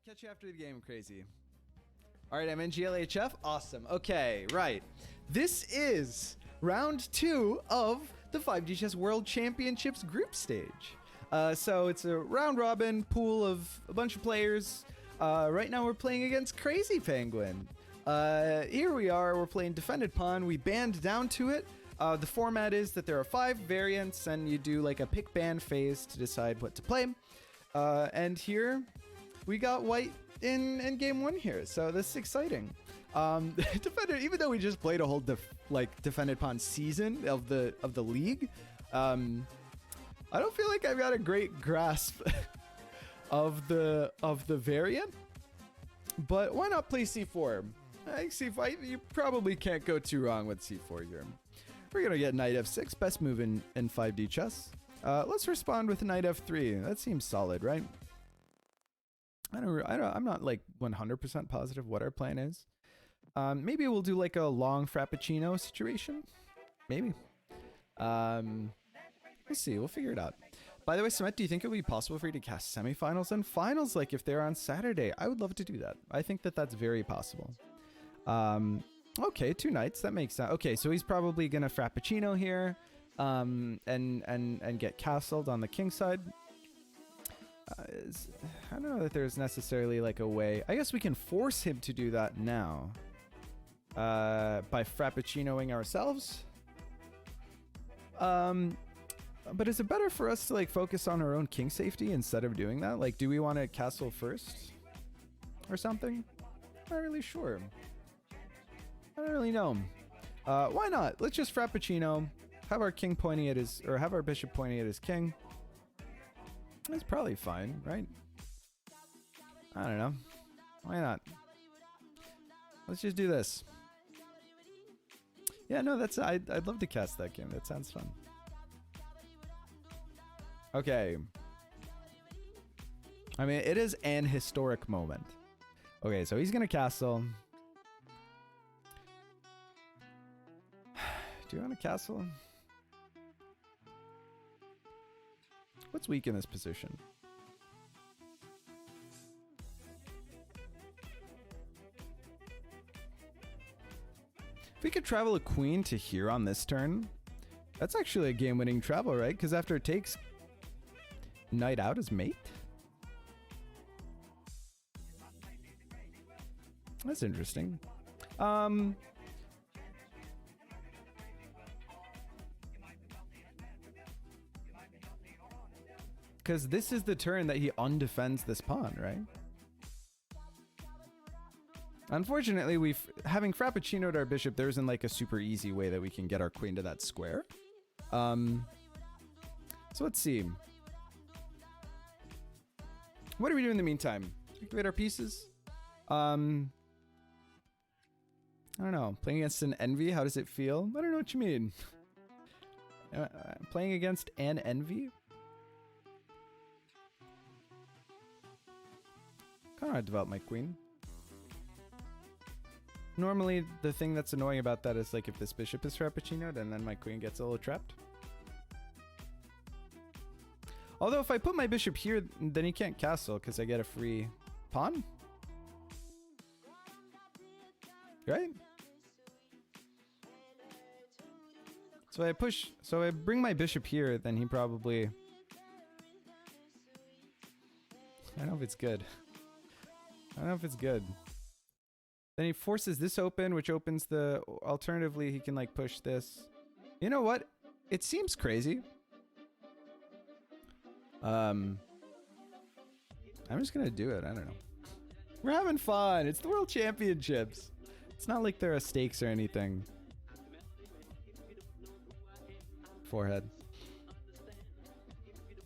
Catch you after the game, crazy. All right, I'm in GLHF. Awesome. Okay, right. This is round 2 of the 5D Chess World Championships group stage. So it's a round robin pool of a bunch of players. Right now we're playing against Crazy Penguin. Here we are, we're playing Defended Pawn. We banned down to it. The format is that there are 5 variants and you do like a pick ban phase to decide what to play. And here we got white in game 1 here, so this is exciting. Defended, even though we just played a whole Defended Pawn season of the league, I don't feel like I've got a great grasp of the variant. But why not play c4? C5, you probably can't go too wrong with c4 here. We're gonna get knight f6, best move in 5D chess. Let's respond with knight f3. That seems solid, right? I'm not like 100% positive what our plan is. Maybe we'll do like a long Frappuccino situation. Maybe. We'll see. We'll figure it out. By the way, Samet, do you think it would be possible for you to cast semifinals and finals like if they're on Saturday? I would love to do that. I think that that's very possible. Okay, 2 knights. That makes sense. Okay, so he's probably gonna Frappuccino here, and get castled on the king side. I don't know that there's necessarily like a way. I guess we can force him to do that now. By Frappuccinoing ourselves. But is it better for us to like focus on our own king safety instead of doing that? Like, do we want to castle first or something? Not really sure. I don't really know. Why not? Let's just Frappuccino, have our king pointing at his, or have our bishop pointing at his king. That's probably fine, right? I don't know. Why not? Let's just do this. Yeah, no, that's I'd love to cast that game. That sounds fun. Okay. I mean, it is an historic moment. Okay, so he's gonna castle. Do you want to castle? What's weak in this position? If we could travel a queen to here on this turn, that's actually a game-winning travel, right? Because after it takes knight out as mate? That's interesting. Because this is the turn that he undefends this pawn, right? Unfortunately, having Frappuccinoed our bishop, there isn't like a super easy way that we can get our queen to that square. So let's see. What do we do in the meantime? Activate our pieces? I don't know. Playing against an envy, how does it feel? I don't know what you mean. Playing against an envy? Kind of develop my queen. Normally, the thing that's annoying about that is like if this bishop is Frappuccinoed and then my queen gets a little trapped. Although if I put my bishop here, then he can't castle because I get a free pawn. Right? So I bring my bishop here, then he probably... I don't know if it's good. I don't know if it's good. Then he forces this open, which opens the... Alternatively, he can like push this. You know what? It seems crazy. I'm just gonna do it. I don't know. We're having fun. It's the World Championships. It's not like there are stakes or anything. Forehead.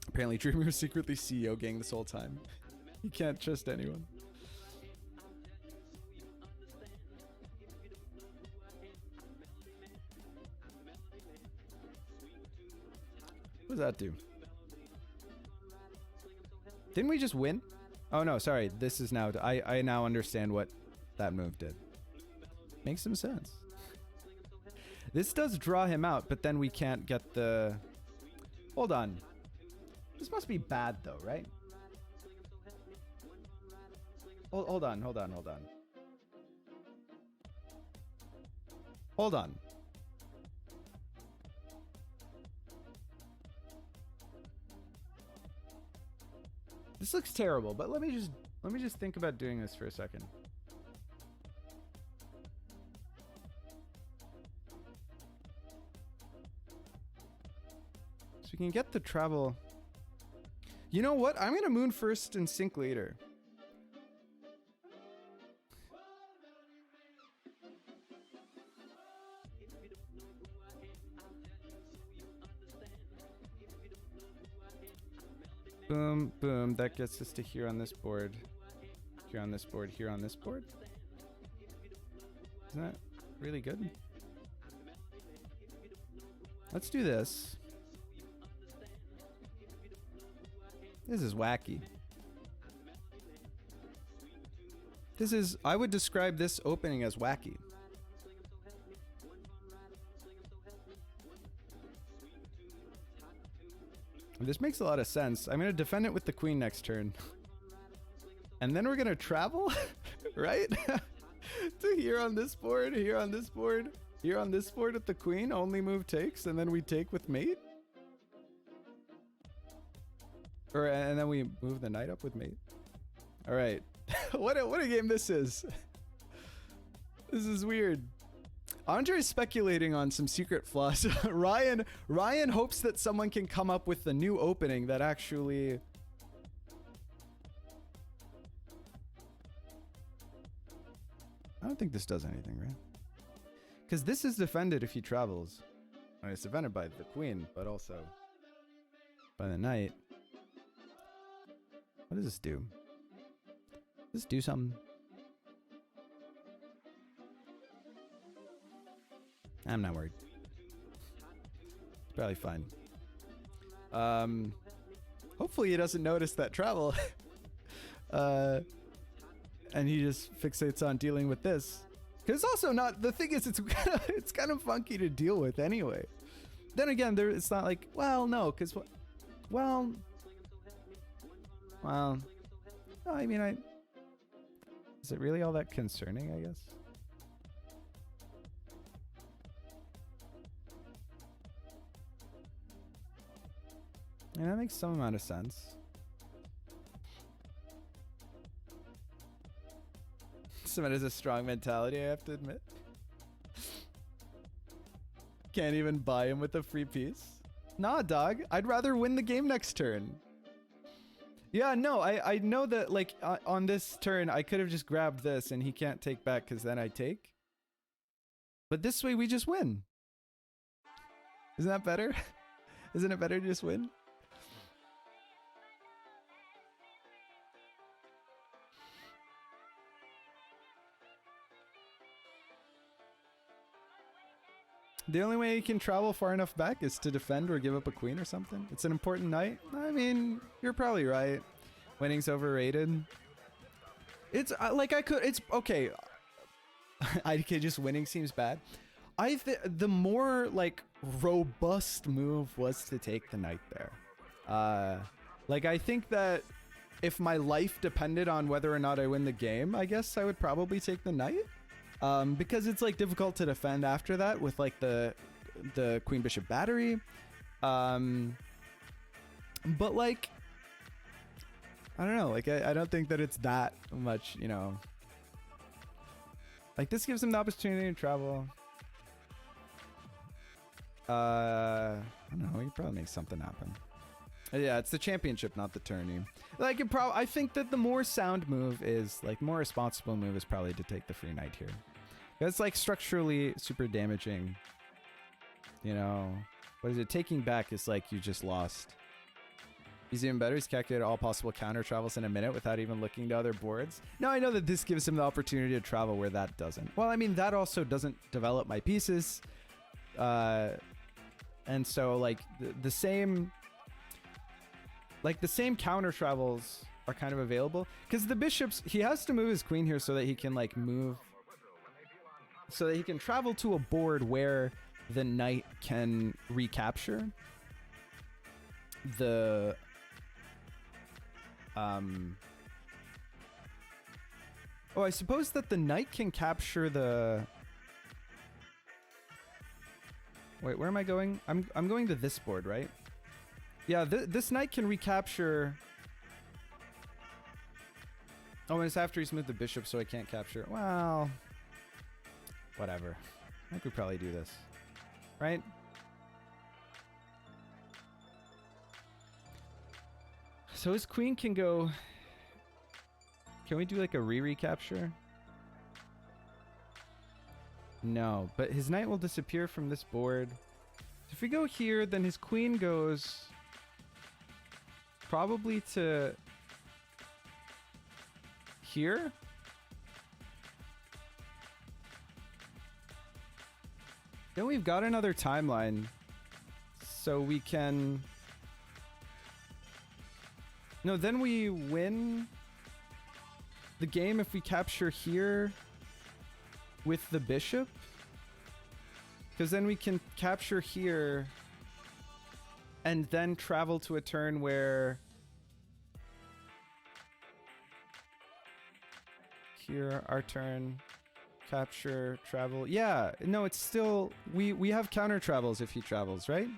Apparently, Dreamer was secretly CEO gang this whole time. You can't trust anyone. What does that do? Didn't we just win? Oh no, sorry. This is now... I now understand what that move did. Makes some sense. This does draw him out, but then we can't get the... Hold on. This must be bad though, right? hold on, hold on, hold on. Hold on. This looks terrible, but let me just think about doing this for a second. So we can get the travel. You know what? I'm gonna moon first and sink later. Boom, boom. That gets us to here on this board. Here on this board, here on this board. Isn't that really good? Let's do this. This is wacky. I would describe this opening as wacky. This makes a lot of sense. I'm going to defend it with the queen next turn. And then we're going to travel, right? To here on this board, here on this board, here on this board with the queen. Only move takes, and then we take with mate. And then we move the knight up with mate. All right. What a game this is. This is weird. Andre's speculating on some secret flaws. Ryan hopes that someone can come up with the new opening that actually... I don't think this does anything, right? Because this is defended if he travels. I mean, it's defended by the queen, but also by the knight. What does this do? Does this do something? I'm not worried. It's probably fine. Hopefully he doesn't notice that travel. And he just fixates on dealing with this. Because it's also not, the thing is, it's kind of funky to deal with anyway. Then again, it's not like, well, no, because, well, no, I mean, is it really all that concerning, I guess? Yeah, that makes some amount of sense. Someone has a strong mentality, I have to admit. Can't even buy him with a free piece. Nah, dog. I'd rather win the game next turn. Yeah, no, I know that, like, on this turn, I could have just grabbed this and he can't take back because then I take. But this way, we just win. Isn't that better? Isn't it better to just win? The only way you can travel far enough back is to defend or give up a queen or something. It's an important knight. I mean, you're probably right. Winning's overrated. It's like it's okay. Just winning seems bad. The more like robust move was to take the knight there. Like I think that if my life depended on whether or not I win the game, I guess I would probably take the knight. Because it's like difficult to defend after that with like the queen bishop battery. But like, I don't know, like I don't think that it's that much, you know. Like this gives him the opportunity to travel. I don't know, he could probably make something happen. Yeah, it's the championship, not the tourney. Like I think that the more sound move is like more responsible move is probably to take the free knight here. It's like structurally super damaging. You know, what is it? Taking back is like you just lost. He's even better. He's calculated all possible counter travels in a minute without even looking to other boards. Now I know that this gives him the opportunity to travel where that doesn't. Well, I mean, that also doesn't develop my pieces. And so like the same counter travels are kind of available because the bishops, he has to move his queen here so that he can like move, so that he can travel to a board where the knight can recapture Oh, I suppose that the knight can capture the... Wait, where am I going? I'm going to this board, right? Yeah, this knight can recapture... Oh, and it's after he's moved the bishop, so I can't capture. Well... Whatever. I think we probably do this. Right? So his queen can go... Can we do like a recapture? No, but his knight will disappear from this board. If we go here, then his queen goes... Probably to... Here? Then we've got another timeline. So we can... No, then we win the game if we capture here with the bishop. Because then we can capture here and then travel to a turn where... Here, our turn. Capture, travel. Yeah, no, it's still... We have counter travels if he travels, right?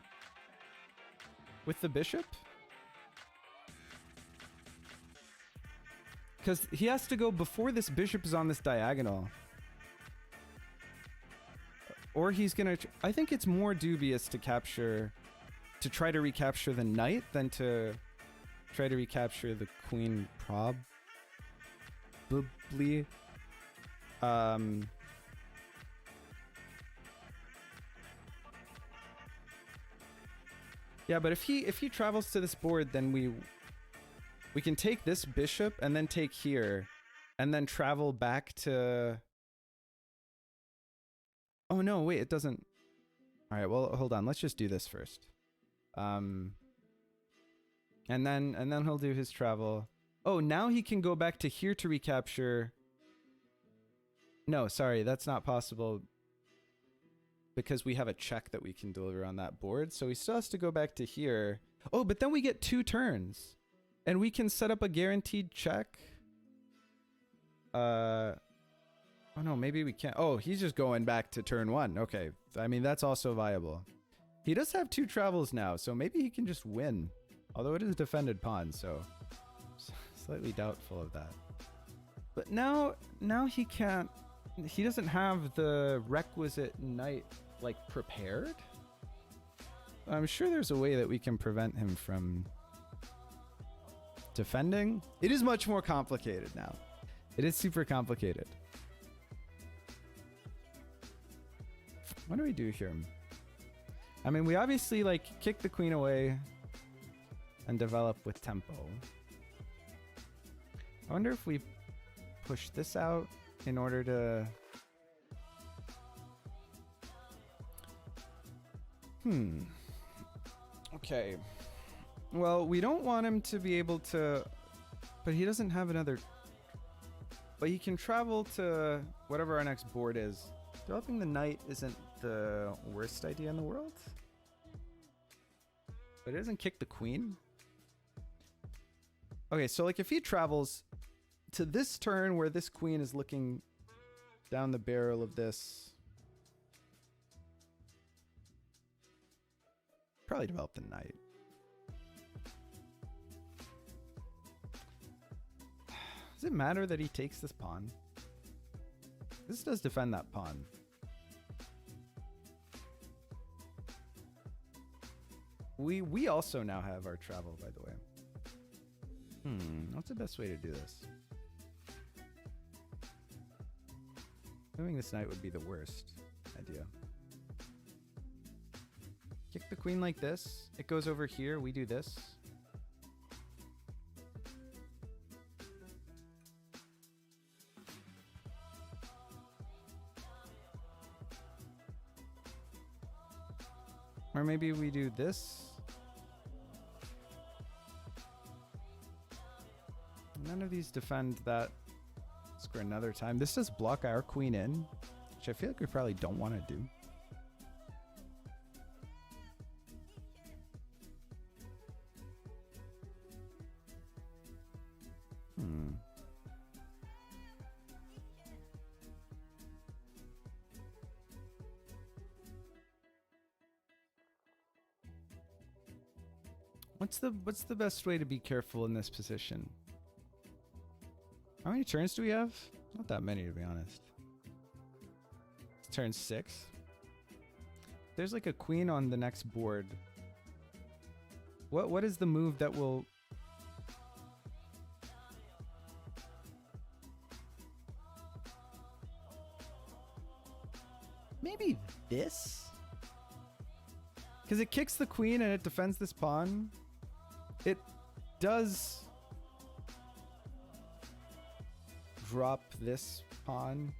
With the bishop? Because he has to go before this bishop is on this diagonal. Or he's gonna... I think it's more dubious to capture... To try to recapture the knight than to try to recapture the queen probably. Yeah, but if he travels to this board, then we can take this bishop and then take here and then travel back to... Oh no, wait, it doesn't... All right, well, hold on. Let's just do this first. And then he'll do his travel. Oh, now he can go back to here to recapture. No, sorry, that's not possible because we have a check that we can deliver on that board. So he still has to go back to here. Oh, but then we get 2 turns and we can set up a guaranteed check. Oh no, maybe we can't. Oh, he's just going back to turn 1. Okay. I mean, that's also viable. He does have 2 travels now, so maybe he can just win. Although it is a defended pawn, so slightly doubtful of that. But now he can't... He doesn't have the requisite knight, like, prepared. I'm sure there's a way that we can prevent him from defending. It is much more complicated now. It is super complicated. What do we do here? I mean, we obviously, like, kick the queen away and develop with tempo. I wonder if we push this out in order to... Okay. Well, we don't want him to be able to... But he doesn't have another... But he can travel to whatever our next board is. Developing the knight isn't the worst idea in the world. But it doesn't kick the queen. Okay, so like if he travels to this turn where this queen is looking down the barrel of this, probably develop the knight. Does it matter that he takes this pawn? This does defend that pawn. We also now have our travel, by the way. What's the best way to do this? Moving this knight would be the worst idea. Kick the queen like this. It goes over here. We do this. Or maybe we do this. None of these defend that square another time. This does block our queen in, which I feel like we probably don't want to do. What's the best way to be careful in this position? How many turns do we have? Not that many, to be honest. It's turn 6. There's like a queen on the next board. What is the move that will... Maybe this? Because it kicks the queen and it defends this pawn. It does drop this pawn.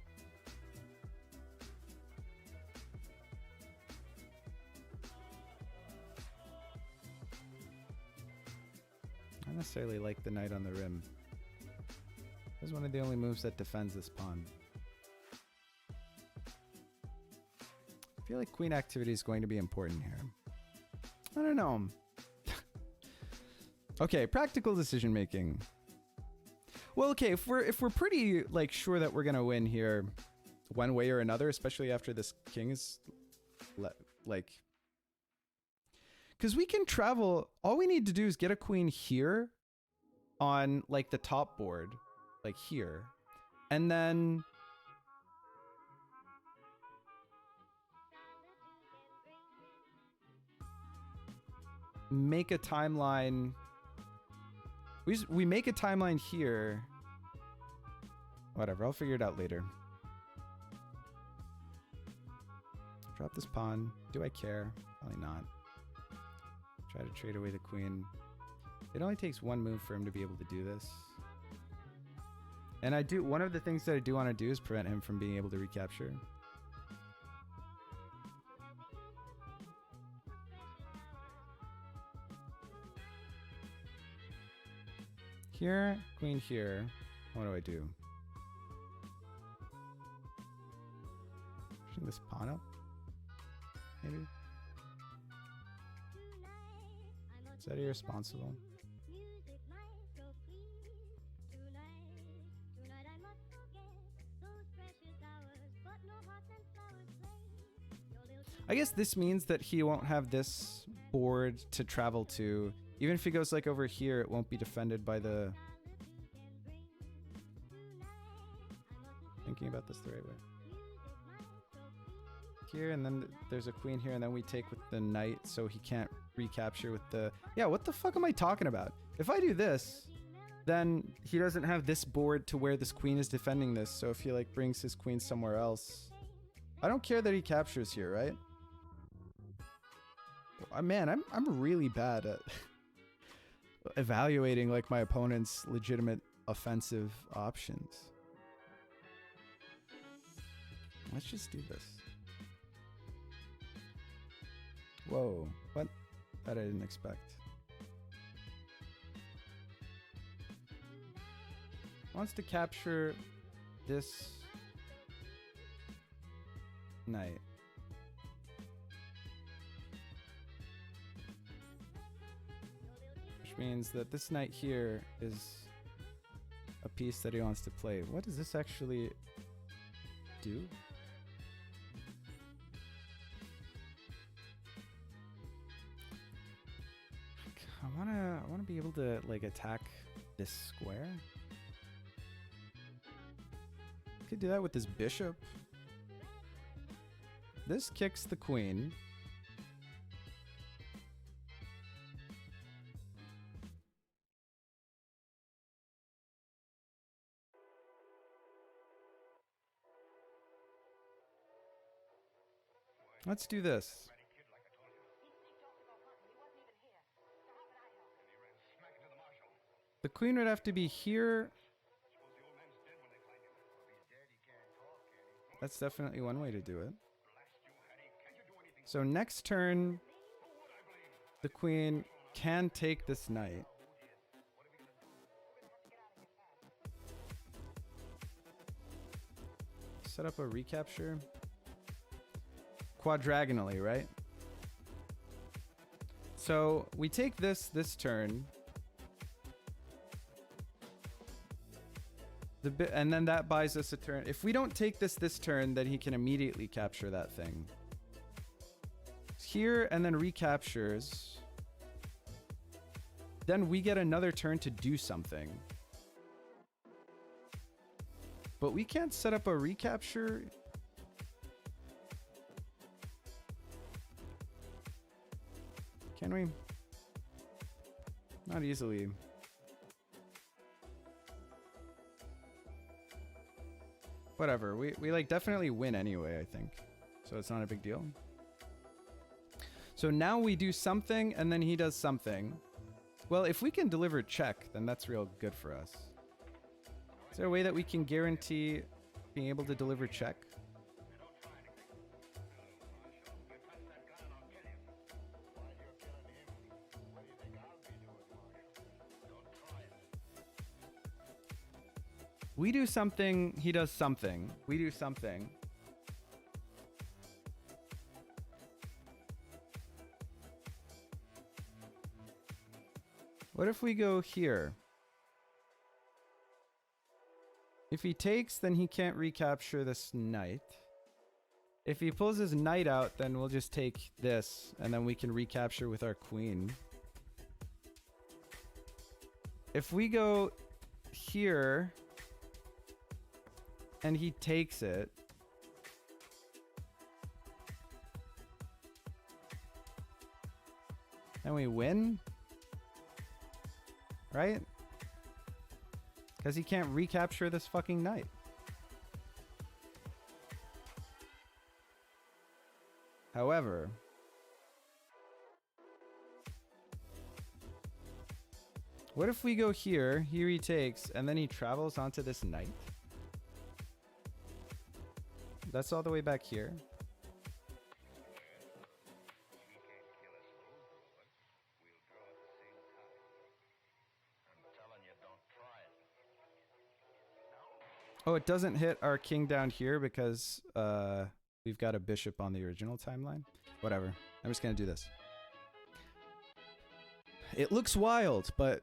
I don't necessarily like the knight on the rim. This is one of the only moves that defends this pawn. I feel like queen activity is going to be important here. I don't know. Okay, practical decision making. Well, okay, if we're pretty like sure that we're gonna win here, one way or another, especially after this king is like, because we can travel. All we need to do is get a queen here, on like the top board, like here, and then make a timeline. We make a timeline here. Whatever, I'll figure it out later. Drop this pawn. Do I care? Probably not. Try to trade away the queen. It only takes one move for him to be able to do this. And one of the things that I do want to do is prevent him from being able to recapture. Here, queen here. What do I do? Pushing this pawn up? Maybe? Is that irresponsible? I guess this means that he won't have this board to travel to. Even if he goes like over here, it won't be defended by the... Thinking about this the right way. Here, and then there's a queen here, and then we take with the knight, so he can't recapture with the... Yeah, what the fuck am I talking about? If I do this, then he doesn't have this board to where this queen is defending this, so if he like brings his queen somewhere else... I don't care that he captures here, right? Man, I'm really bad at evaluating like my opponent's legitimate offensive options. Let's just do this. Whoa, what? That I didn't expect. Wants to capture this knight. Which means that this knight here is a piece that he wants to play. What does this actually do? I wanna be able to like attack this square. Could do that with this bishop. This kicks the queen. Let's do this. The queen would have to be here. That's definitely one way to do it. So next turn, the queen can take this knight. Set up a recapture. Quadragonally, right? So we take this turn. And then that buys us a turn. If we don't take this turn, then he can immediately capture that thing. Here and then recaptures. then we get another turn to do something. But we can't set up a recapture. Can we? Not easily. Whatever. We like definitely win anyway, I think. So it's not a big deal. So now we do something and then he does something. Well, if we can deliver check, then that's real good for us. Is there a way that we can guarantee being able to deliver check? We do something, he does something. We do something. What if we go here? If he takes, then he can't recapture this knight. If he pulls his knight out, then we'll just take this, and then we can recapture with our queen. If we go here, and he takes it, then we win? Right? Because he can't recapture this fucking knight. However, what if we go here, he retakes, and then he travels onto this knight? That's all the way back here. Oh, it doesn't hit our king down here because we've got a bishop on the original timeline. Whatever. I'm just going to do this. It looks wild, but...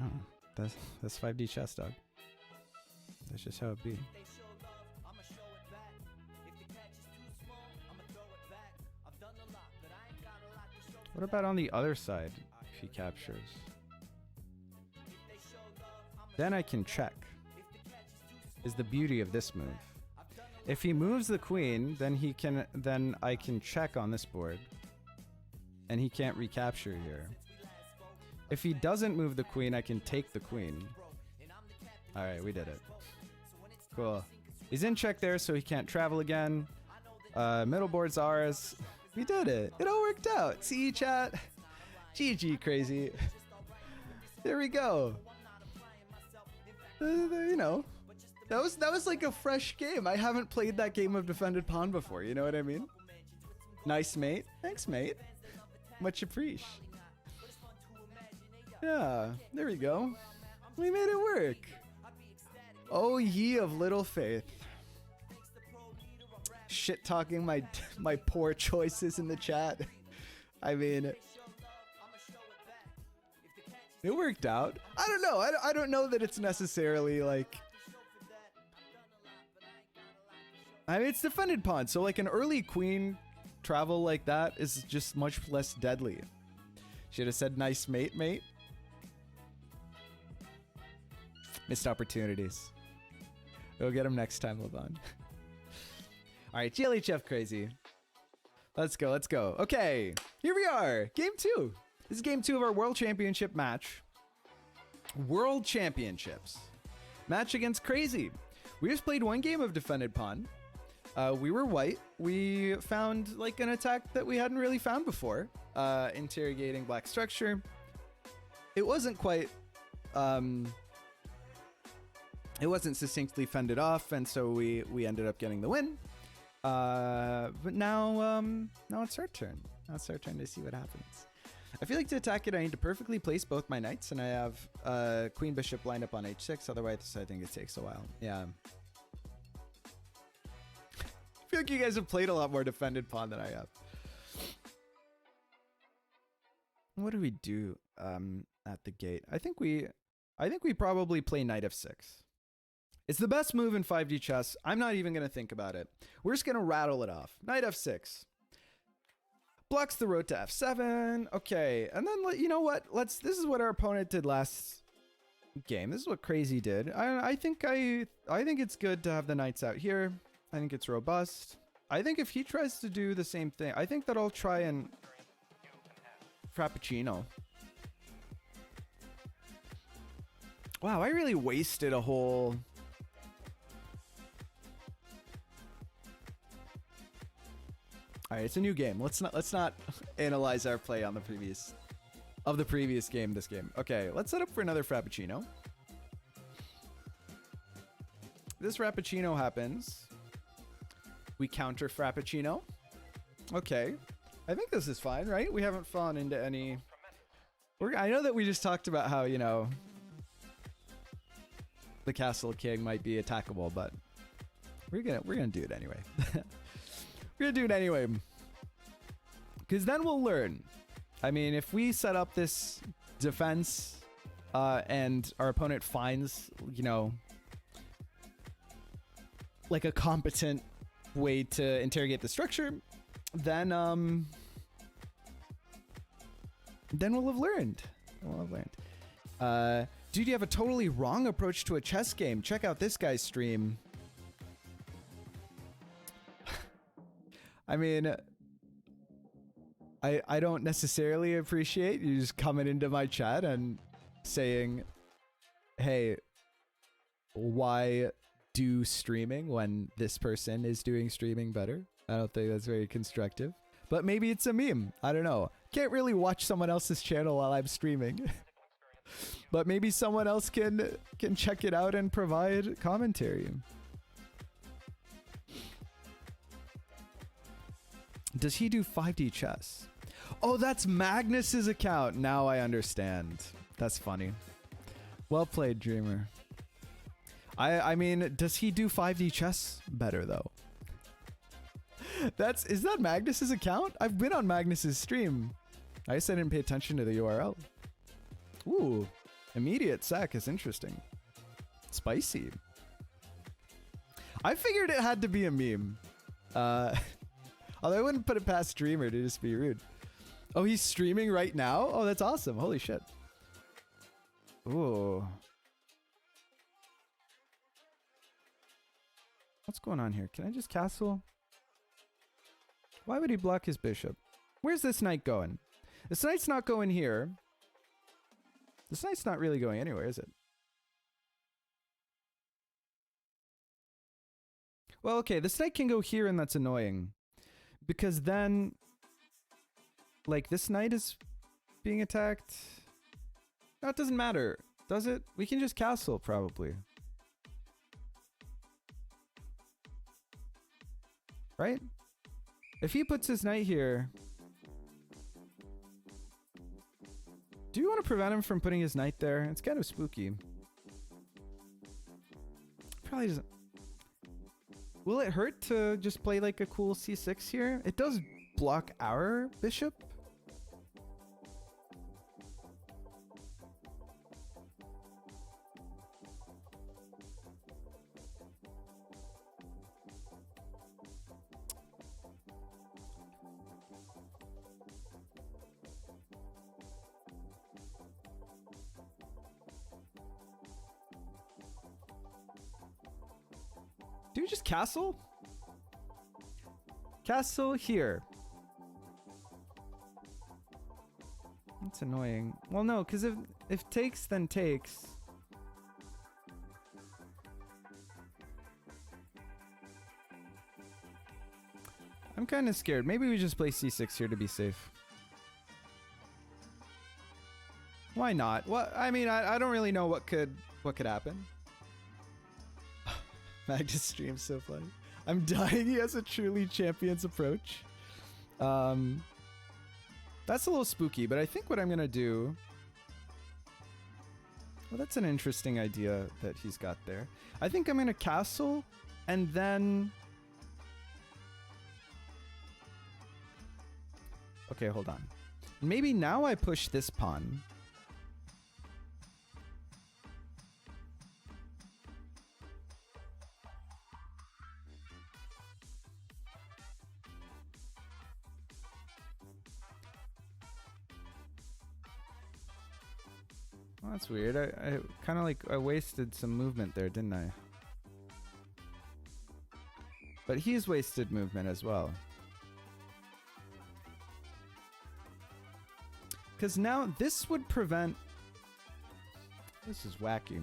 Oh, that's 5D chess, dog. That's just how it be. What about on the other side if he captures? Then I can check. Is the beauty of this move. If he moves the queen, then I can check on this board. And he can't recapture here. If he doesn't move the queen, I can take the queen. Alright, we did it. Cool. He's in check there, so he can't travel again. Middle board's ours. We did it. It all worked out. See, chat? GG, crazy. There we go. You know, that was like a fresh game. I haven't played that game of Defended Pawn before. You know what I mean? Nice, mate. Thanks, mate. Much appreciated. Yeah, there we go. We made it work. Oh, ye of little faith. Shit talking my poor choices in the chat. I mean, it worked out. I don't know. I don't know that it's necessarily like... I mean, it's Defended Pawn, so like an early queen travel like that is just much less deadly. Should have said nice mate, mate. Missed opportunities. We'll get him next time, Levon. All right, GLHF crazy. Let's go, let's go. Okay, here we are. Game 2. This is game 2 of our World Championship match. World Championships. Match against Crazy. We just played one game of Defended Pawn. We were white. We found like an attack that we hadn't really found before. Interrogating black structure. It wasn't quite... it wasn't succinctly fended off, and so we ended up getting the win. But now it's our turn. Now it's our turn to see what happens. I feel like to attack it, I need to perfectly place both my knights, and I have Queen Bishop lined up on h6. Otherwise, I think it takes a while. Yeah. I feel like you guys have played a lot more Defended Pawn than I have. What do we do at the gate? I think we probably play Knight f6. It's the best move in 5D chess. I'm not even going to think about it. We're just going to rattle it off. Knight f6. Blocks the road to f7. Okay, and then you know what? This is what our opponent did last game. This is what Crazy did. I think it's good to have the knights out here. I think it's robust. I think if he tries to do the same thing, I think that I'll try and Frappuccino. Wow, I really wasted a whole... All right, it's a new game. Let's not analyze our play on the previous game. This game. Okay, let's set up for another Frappuccino. This Frappuccino happens. We counter Frappuccino. Okay, I think this is fine, right? We haven't fallen into any. I know that we just talked about how, you know, the Castle King might be attackable, but we're gonna do it anyway. We're gonna do it anyway, because then we'll learn. I mean, if we set up this defense and our opponent finds, you know, like a competent way to interrogate the structure, then we'll have learned. Dude, you have a totally wrong approach to a chess game. Check out this guy's stream. I mean, I don't necessarily appreciate you just coming into my chat and saying, hey, why do streaming when this person is doing streaming better? I don't think that's very constructive. But maybe it's a meme. I don't know. Can't really watch someone else's channel while I'm streaming. But maybe someone else can check it out and provide commentary. Does he do 5D chess? Oh, that's Magnus's account. Now I understand. That's funny. Well played, Dreamer. I mean, does he do 5D chess better though? Is that Magnus's account? I've been on Magnus's stream. I guess I didn't pay attention to the URL. Ooh, immediate sack is interesting. Spicy. I figured it had to be a meme. Although I wouldn't put it past streamer to just be rude. Oh, he's streaming right now? Oh, that's awesome. Holy shit. Ooh. What's going on here? Can I just castle? Why would he block his bishop? Where's this knight going? This knight's not going here. This knight's not really going anywhere, is it? Well, okay, this knight can go here and that's annoying. Because then, like, this knight is being attacked. No, it doesn't matter, does it? We can just castle, probably. Right? If he puts his knight here... Do you want to prevent him from putting his knight there? It's kind of spooky. Probably doesn't... Will it hurt to just play like a cool c6 here? It does block our bishop. Do we just castle? Castle here. That's annoying. Well, no, because if takes, then takes. I'm kind of scared. Maybe we just play c6 here to be safe. Why not? What? I mean, I don't really know what could happen. Magnus stream's so funny. I'm dying. He has a truly champion's approach. That's a little spooky, but I think what I'm gonna do... Well, that's an interesting idea that he's got there. I think I'm gonna castle, and then... Okay, hold on. Maybe now I push this pawn. Well, that's weird. I kind of like I wasted some movement there, didn't I? But he's wasted movement as well. Because now this would prevent... This is wacky.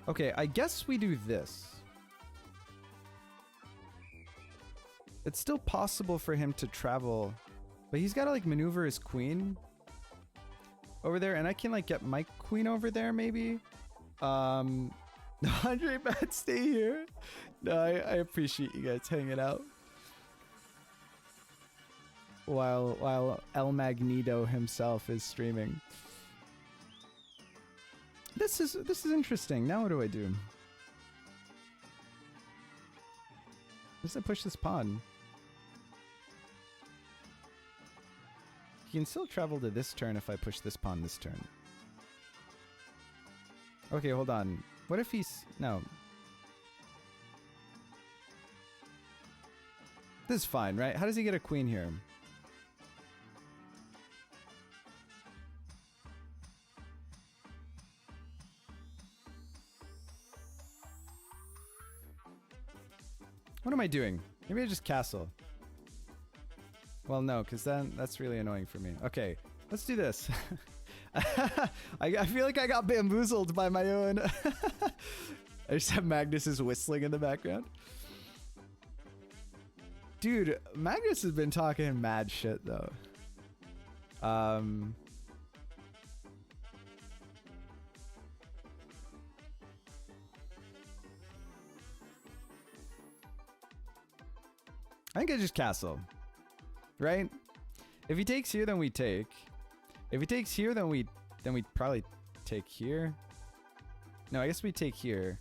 Okay, I guess we do this. It's still possible for him to travel, but he's got to like maneuver his queen over there, and I can like get my queen over there maybe. Andre Matt, stay here. No, I appreciate you guys hanging out while El Magneto himself is streaming. This is interesting. Now what do I do? Does I push this pawn? He can still travel to this turn if I push this pawn this turn. Okay, hold on. What if he's... No. This is fine, right? How does he get a queen here? What am I doing? Maybe I just castle. Well, no, because then that's really annoying for me. Okay, let's do this. I feel like I got bamboozled by my own. I just have Magnus's whistling in the background. Dude, Magnus has been talking mad shit though. I think I just castle. Right? If he takes here, then we take. If he takes here, then we probably take here. No, I guess we take here.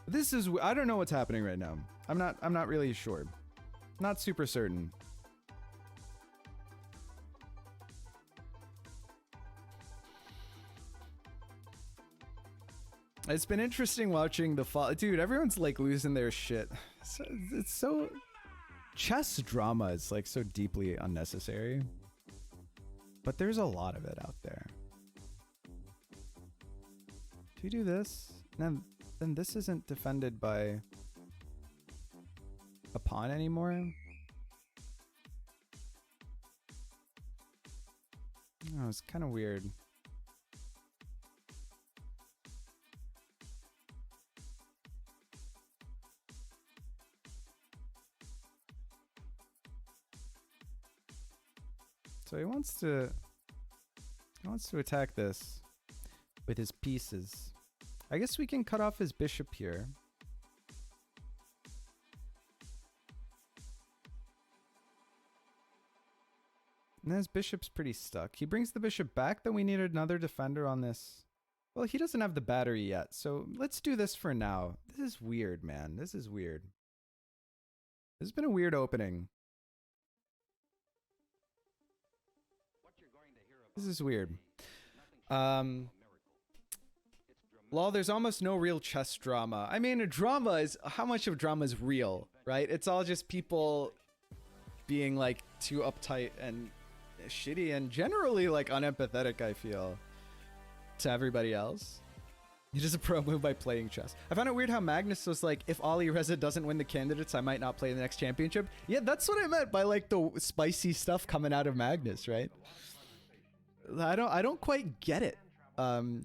This is... I don't know what's happening right now. I'm not really sure. Not super certain. It's been interesting watching the fall. Dude, everyone's like losing their shit. It's so... Chess drama is like so deeply unnecessary. But there's a lot of it out there. Do we do this? Then this isn't defended by a pawn anymore. Oh, it's kind of weird. So he wants to attack this with his pieces. I guess we can cut off his bishop here. And his bishop's pretty stuck. He brings the bishop back, then we need another defender on this. Well, he doesn't have the battery yet, so let's do this for now. This is weird, man. This is weird. This has been a weird opening. This is weird. Lol, there's almost no real chess drama. I mean, a drama is... How much of drama is real, right? It's all just people being, like, too uptight and shitty and generally, like, unempathetic, I feel, to everybody else. He does a pro move by playing chess. I found it weird how Magnus was like, if Ali Reza doesn't win the candidates, I might not play the next championship. Yeah, that's what I meant by, like, the spicy stuff coming out of Magnus, right? I don't quite get it.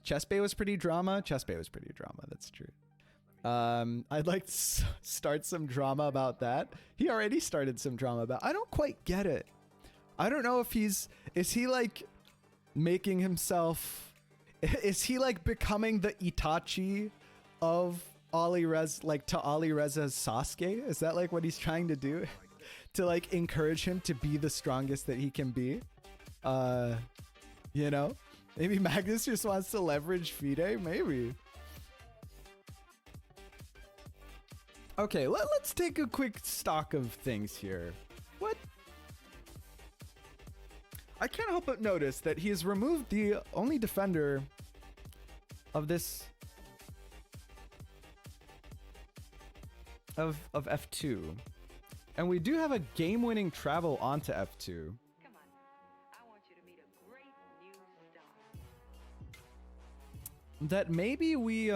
Chess Bay was pretty drama. Chess Bay was pretty drama. That's true. I'd like to start some drama about that. He already started some drama about. I don't quite get it. I don't know if is he like making himself? Is he like becoming the Itachi of Ali Reza, like to Ali Reza's Sasuke? Is that like what he's trying to do? To like encourage him to be the strongest that he can be? You know, maybe Magnus just wants to leverage FIDE, maybe. Okay, let's take a quick stock of things here. What? I can't help but notice that he has removed the only defender of this... of F2. And we do have a game-winning travel onto F2. that maybe we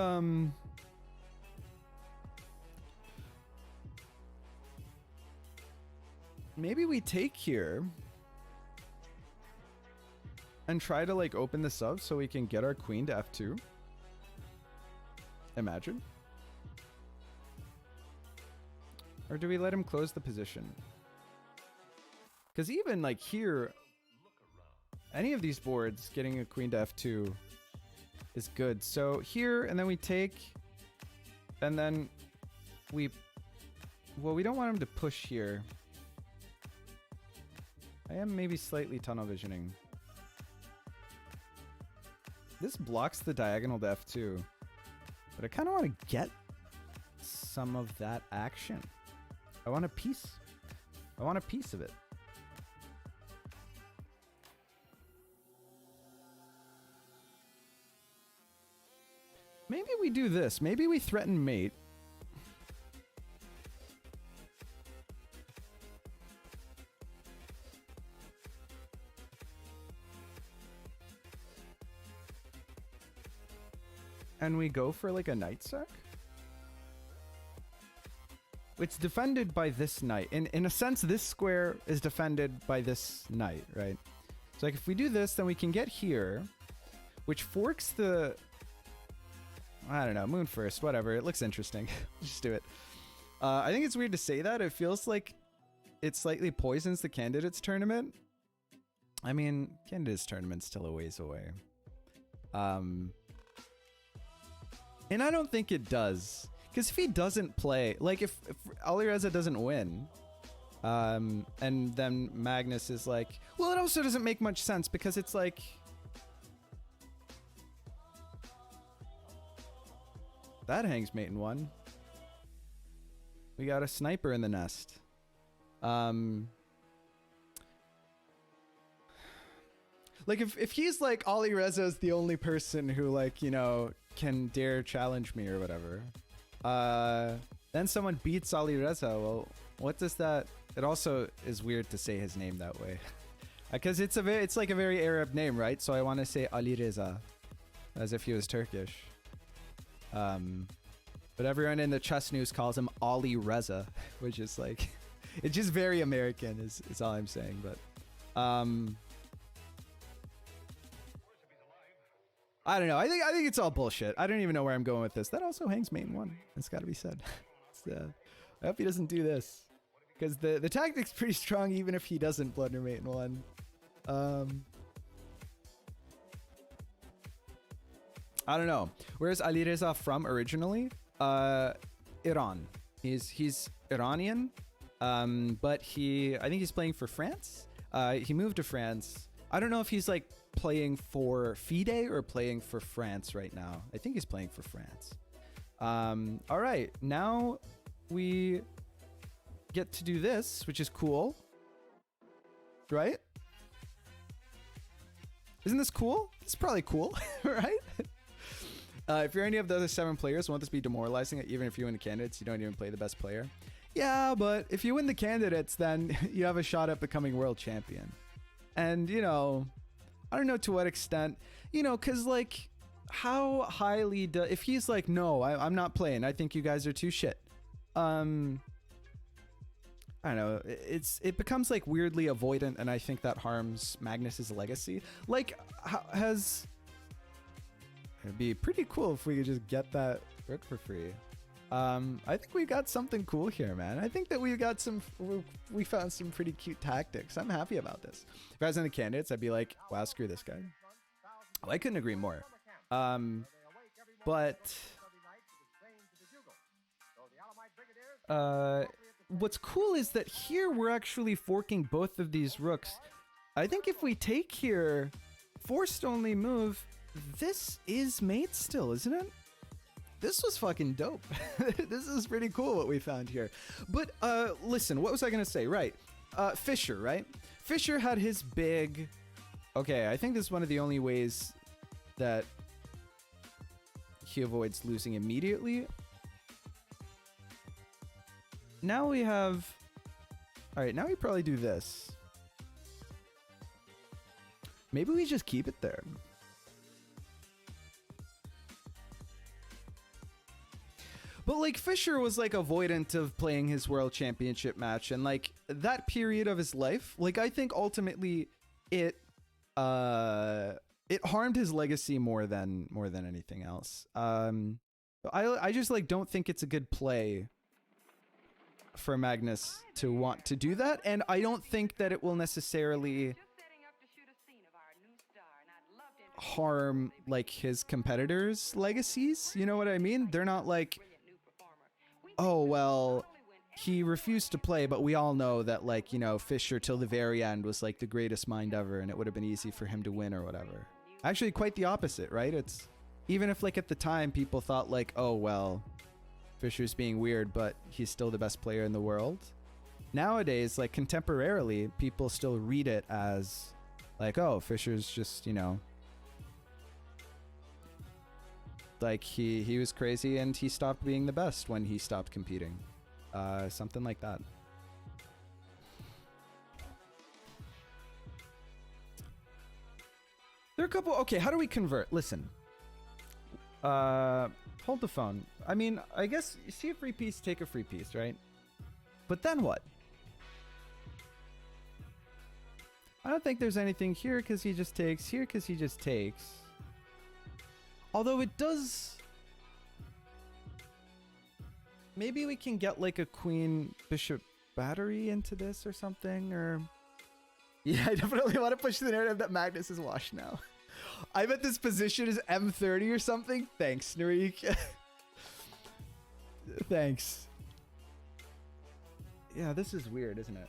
maybe we take here and try to like open this up so we can get our queen to f2. Imagine. Or do we let him close the position? Because even like here, any of these boards getting a queen to f2 is good. So here, and then we take, and then we, well, we don't want him to push here. I am maybe slightly tunnel visioning. This blocks the diagonal to f2, but I kind of want to get some of that action. I want a piece. I want a piece of it. Maybe we do this. Maybe we threaten mate. And we go for like a knight sack. It's defended by this knight. In a sense, this square is defended by this knight, right? So like if we do this, then we can get here, which forks the, I don't know, moon first, whatever. It looks interesting. Just do it. I think it's weird to say that. It feels like it slightly poisons the candidates tournament. I mean, candidates tournament's still a ways away. And I don't think it does. Because if he doesn't play, like if Alireza doesn't win, and then Magnus is like, well, it also doesn't make much sense because it's like, that hangs mate in one. We got a sniper in the nest. Like if he's like Alireza is the only person who like, you know, can dare challenge me or whatever. Then someone beats Alireza. Well, what does that? It also is weird to say his name that way, because it's like a very Arab name, right? So I want to say Alireza, as if he was Turkish. But everyone in the chess news calls him Alireza, which is like, it's just very American. Is all I'm saying. But I don't know. I think it's all bullshit. I don't even know where I'm going with this. That also hangs mate in one. It's got to be said. I hope he doesn't do this, because the tactic's pretty strong even if he doesn't blunder mate in one. I don't know. Where's Alireza from originally? Iran. He's Iranian, but I think he's playing for France. He moved to France. I don't know if he's like playing for FIDE or playing for France right now. I think he's playing for France. All right, now we get to do this, which is cool, right? Isn't this cool? It's probably cool, right? If you're any of the other 7 players, won't this be demoralizing? Even if you win the candidates, you don't even play the best player. Yeah, but if you win the candidates, then you have a shot at becoming world champion. And, you know, I don't know to what extent, you know, because, like, how highly if he's like, no, I'm not playing, I think you guys are too shit. I don't know. It becomes, like, weirdly avoidant, and I think that harms Magnus's legacy. Like, it'd be pretty cool if we could just get that rook for free. I think we got something cool here, man. I think that we found some pretty cute tactics. I'm happy about this. If I was in the candidates, I'd be like, wow, screw this guy. Oh, I couldn't agree more. What's cool is that here we're actually forking both of these rooks. I think if we take here, forced only move, this is mate still, isn't it? This was fucking dope. This is pretty cool what we found here. But listen, what was I gonna say? Right, Fischer, right? Fischer had his big, okay, I think this is one of the only ways that he avoids losing immediately. Now we have, all right, now we probably do this. Maybe we just keep it there. But like Fischer was like avoidant of playing his world championship match, and like that period of his life, like I think ultimately it it harmed his legacy more than anything else. I just like don't think it's a good play for Magnus to want to do that, and I don't think that it will necessarily harm like his competitors' legacies. You know what I mean? They're not like, oh well, he refused to play, but we all know that, like, you know, Fischer till the very end was like the greatest mind ever, and it would have been easy for him to win or whatever. Actually, quite the opposite, right? It's even if like at the time people thought like, oh well, Fischer's being weird, but he's still the best player in the world. Nowadays, like contemporarily, people still read it as like, oh, Fischer's just, you know, like he was crazy and he stopped being the best when he stopped competing. Something like that. There are a couple. Okay, how do we convert? Listen. Hold the phone. I mean, I guess you see a free piece, take a free piece, right? But then what? I don't think there's anything here because he just takes, here because he just takes. Although it does... Maybe we can get like a queen bishop battery into this or something, or... Yeah, I definitely want to push the narrative that Magnus is washed now. I bet this position is M30 or something. Thanks, Narik. Thanks. Yeah, this is weird, isn't it?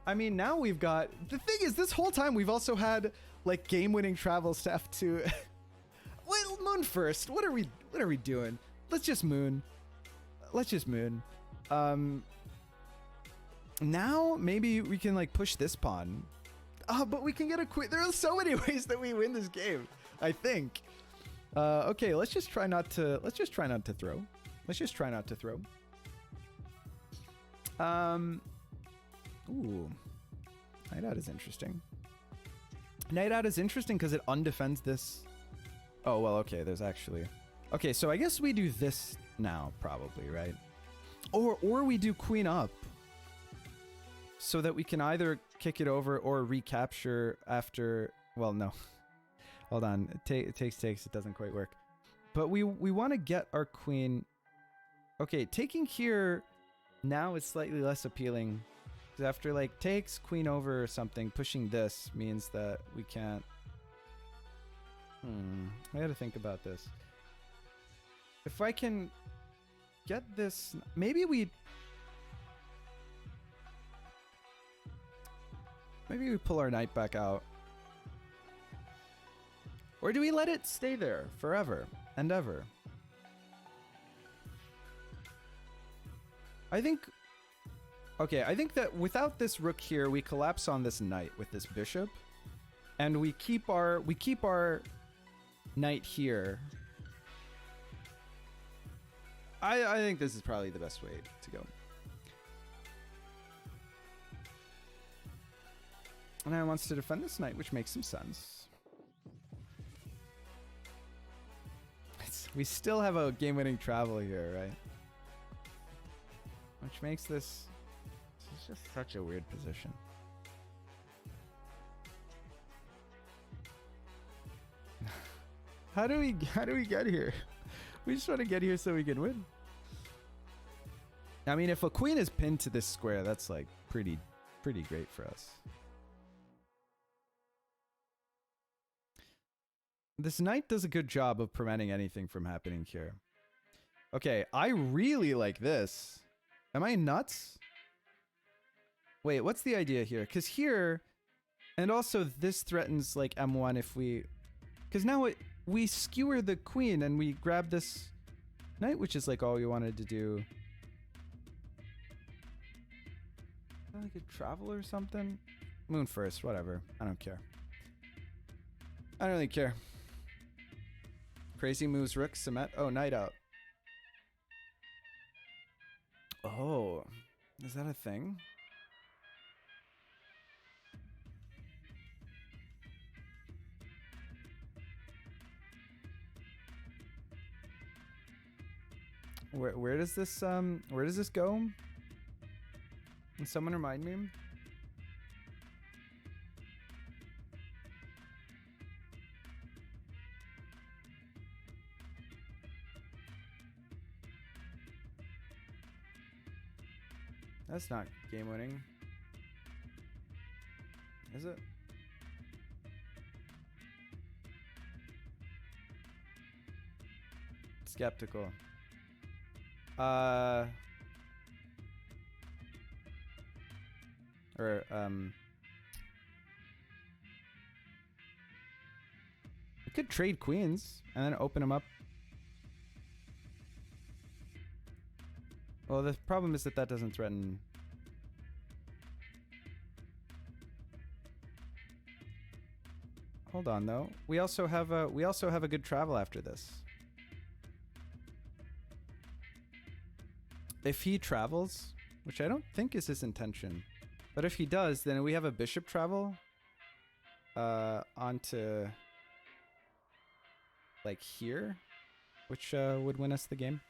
I mean, now we've got... The thing is, this whole time we've also had like game-winning travels to F2. Wait, moon first. What are we doing? Let's just moon. Let's just moon. Now maybe we can like push this pawn. But we can get a queen. There are so many ways that we win this game, I think. Okay, let's just try not to throw. Let's just try not to throw. Ooh. Knight out is interesting. Knight out is interesting because it undefends this. Oh, well, okay, there's actually... Okay, so I guess we do this now, probably, right? Or we do queen up. So that we can either kick it over or recapture after... Well, no. Hold on. It takes. It doesn't quite work. But we want to get our queen... Okay, taking here now is slightly less appealing. Because after, like, takes, queen over or something, pushing this means that we can't... I gotta think about this. If I can get this... Maybe we pull our knight back out. Or do we let it stay there forever and ever? I think... Okay, I think that without this rook here, we collapse on this knight with this bishop. And we keep our knight here. I think this is probably the best way to go. And I wants to defend this knight, which makes some sense. We still have a game-winning travel here, right? Which makes this is just such a weird position. How do we get here? We just want to get here so we can win. I mean, if a queen is pinned to this square, that's like pretty great for us. This knight does a good job of preventing anything from happening here. Okay, I really like this. Am I nuts? Wait, what's the idea here? Because here, and also this threatens like M1 if we... Because now we skewer the queen and we grab this knight, which is like all we wanted to do. Like a travel or something? Moon first, whatever. I don't care. I don't really care. Crazy moves rook, cement. Oh, knight out. Oh, is that a thing? Where does this go? Can someone remind me? That's not game winning. Is it? Skeptical. I could trade queens and then open them up. Well, the problem is that doesn't threaten. Hold on, though. We also have a good travel after this. If he travels, which I don't think is his intention, but if he does, then we have a bishop travel onto like here, which would win us the game.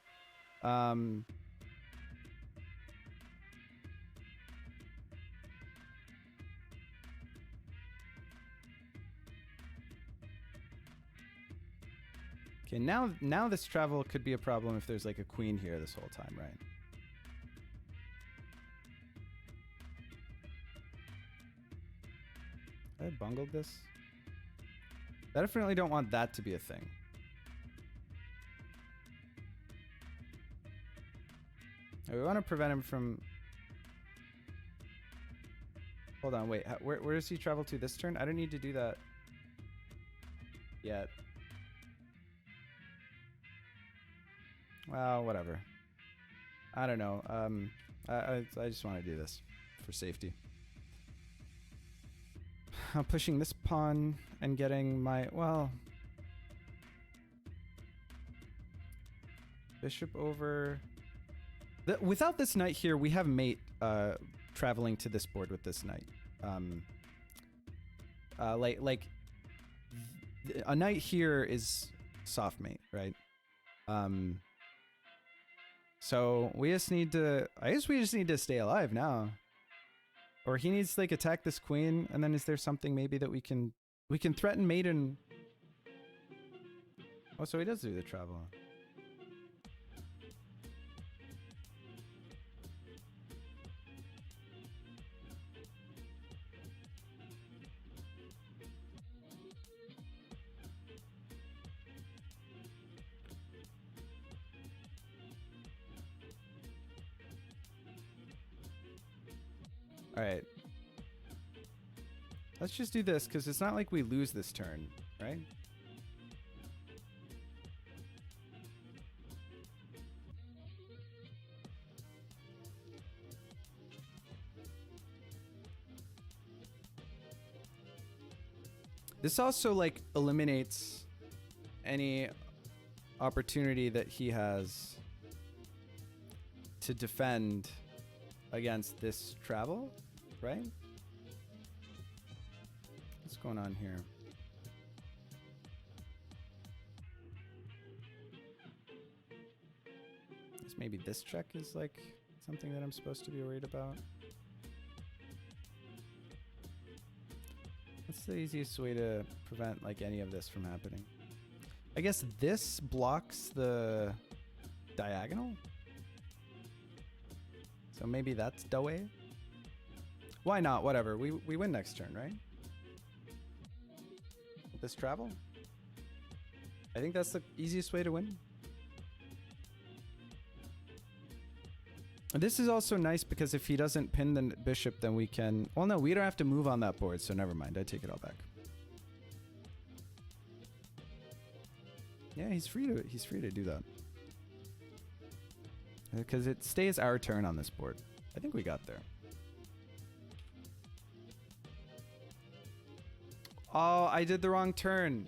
Okay, now this travel could be a problem if there's like a queen here this whole time, right? I bungled this. I definitely don't want that to be a thing. We want to prevent him from... Hold on, wait. Where does he travel to this turn? I don't need to do that yet. Well, whatever. I don't know. I just want to do this for safety. I'm pushing this pawn and getting my... Well... Bishop over... Without this knight here, we have mate traveling to this board with this knight. A knight here is soft mate, right? So we just need to... I guess we just need to stay alive now. Or he needs to like attack this queen, and then is there something maybe that we can threaten mate and... Oh, so he does do the travel. All right. Let's just do this, because it's not like we lose this turn, right? This also, like, eliminates any opportunity that he has to defend against this travel, right? What's going on here? Guess maybe this check is like something that I'm supposed to be worried about. What's the easiest way to prevent like any of this from happening? I guess this blocks the diagonal. So maybe that's the way. Why not? Whatever. We win next turn, right? This travel? I think that's the easiest way to win. This is also nice because if he doesn't pin the bishop, then we can... Well, no, we don't have to move on that board, so never mind. I take it all back. Yeah, he's free to do that. Because it stays our turn on this board. I think we got there. Oh, I did the wrong turn.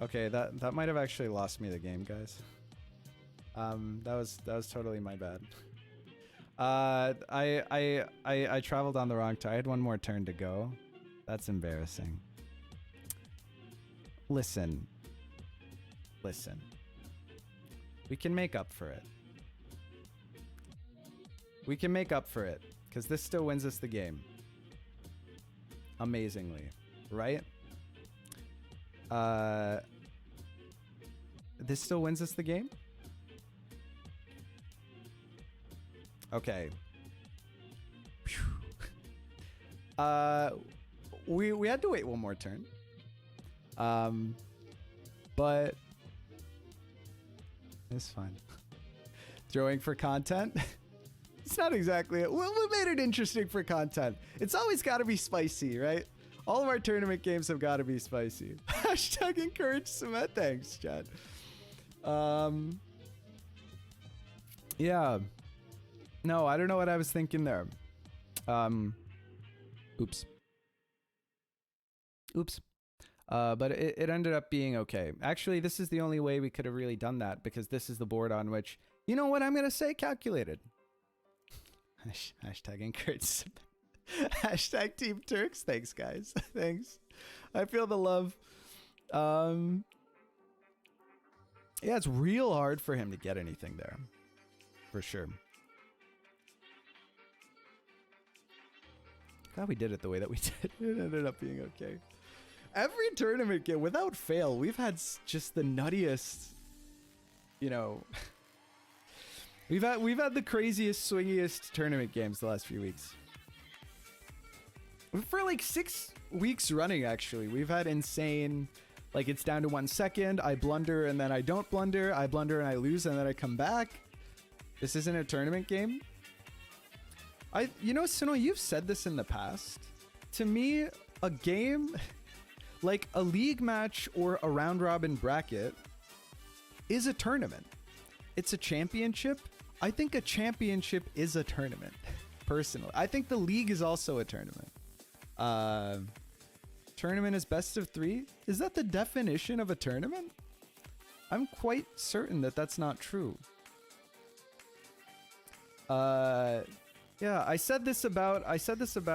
Okay, that might have actually lost me the game, guys. That was totally my bad. I traveled on the wrong turn. I had one more turn to go. That's embarrassing. Listen. We can make up for it. We can make up for it because this still wins us the game. Amazingly, right? This still wins us the game? Okay. We had to wait one more turn. But it's fine. Throwing for content. It's not exactly it. What made it interesting for content? It's always got to be spicy, right? All of our tournament games have got to be spicy. Hashtag encourage cement. Thanks, Chad. Yeah. No, I don't know what I was thinking there. Oops. But it ended up being okay. Actually, this is the only way we could have really done that because this is the board on which, you know what I'm going to say? Calculated. Hashtag encourage. Hashtag Team Turks. Thanks, guys. Thanks. I feel the love. Yeah, it's real hard for him to get anything there. For sure. Glad we did it the way that we did. It ended up being okay. Every tournament game, without fail, we've had just the nuttiest, you know... We've had the craziest, swingiest tournament games the last few weeks. For like 6 weeks running, actually, we've had insane, like it's down to 1 second, I blunder and then I don't blunder, I blunder and I lose and then I come back. This isn't a tournament game. You know, Suno, you've said this in the past. To me, a game, like a league match or a round robin bracket, is a tournament. It's a championship. I think a championship is a tournament, personally. I think the league is also a tournament. Tournament is best of 3? Is that the definition of a tournament? I'm quite certain that that's not true. Yeah, I said this about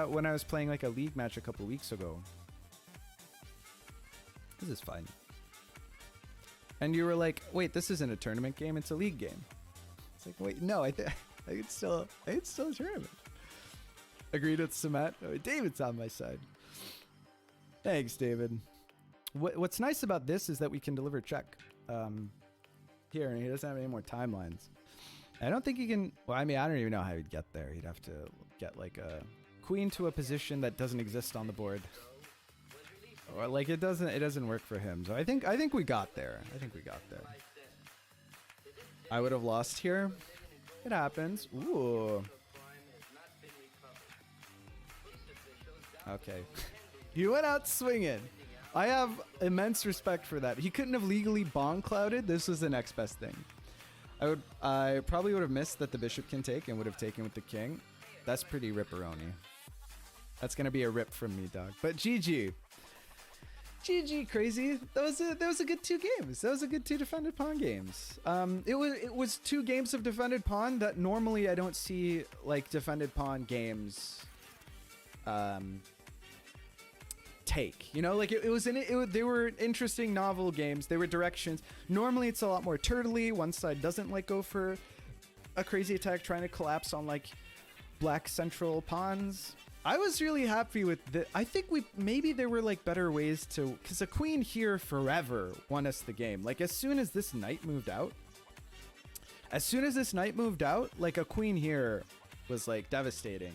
when I was playing like a league match a couple weeks ago. This is fine. And you were like, wait, this isn't a tournament game, it's a league game. It's like, wait, no, I think it's still a tournament. Agreed with Samet. Oh, David's on my side. Thanks, David. What's nice about this is that we can deliver check. Here, and he doesn't have any more timelines. I don't think he can. Well, I mean, I don't even know how he'd get there. He'd have to get like a queen to a position that doesn't exist on the board, or like it doesn't work for him. So I think we got there. I would have lost here. It happens. Ooh. Okay. He went out swinging. I have immense respect for that. He couldn't have legally bong clouded. This was the next best thing. I probably would have missed that the bishop can take and would have taken with the king. That's pretty ripperoni. That's gonna be a rip from me, dog. But GG. GG, crazy. That was a good 2 games. That was a good 2 defended pawn games. It was 2 games of defended pawn that normally I don't see like defended pawn games take, you know, like they were interesting novel games. They were directions. Normally it's a lot more turtly. One side doesn't like go for a crazy attack trying to collapse on like black central pawns. I was really happy with the, I think maybe there were like better ways to, because a queen here forever won us the game. Like as soon as this knight moved out, like a queen here was like devastating.